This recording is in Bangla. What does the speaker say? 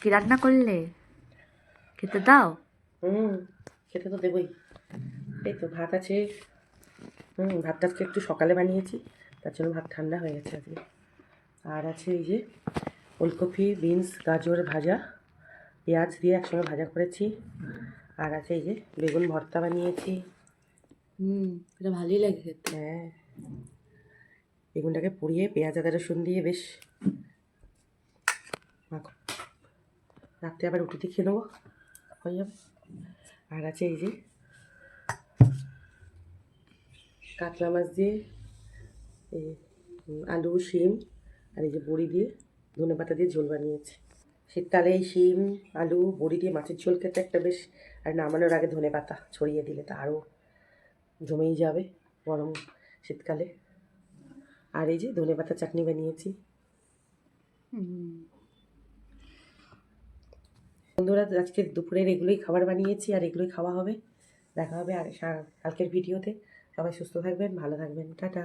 কি রান্না করলে? খেতে দাও। খেতে তো দেবই। এই তো ভাত আছে। ভাতটা আজকে একটু সকালে বানিয়েছি, তার জন্য ভাত ঠান্ডা হয়ে গেছে আজকে। আর আছে এই যে ওলকপি, বিনস, গাজর ভাজা, পেঁয়াজ দিয়ে একসঙ্গে ভাজা করেছি। আর আছে এই যে বেগুন ভর্তা বানিয়েছি। এটা ভালোই লাগে খেতে। হ্যাঁ, বেগুনটাকে পুড়িয়ে পেঁয়াজ আদা রসুন দিয়ে বেশ মাখো। রাত্রে আবার রুটি দিয়ে খেয়ে নেবো, হয়ে যাবে। আর আছে এই যে কাতলা মাছ দিয়ে এই আলু, শিম আর এই যে বড়ি দিয়ে ধনেপাতা দিয়ে ঝোল বানিয়েছি। শীতকালে এই শিম, আলু, বড়ি দিয়ে মাছের ঝোল খেতে একটা বেশ, আর নামানোর আগে ধনেপাতা ছড়িয়ে দিলে তা আরও জমেই যাবে গরম শীতকালে। আর এই যে ধনেপাতা চাটনি বানিয়েছি। বন্ধুরা, আজকে দুপুরের এগুলোই খাবার বানিয়েছি আর এগুলোই খাওয়া হবে। দেখা হবে আর কালকের ভিডিওতে। সবাই সুস্থ থাকবেন, ভালো থাকবেন, টাটা।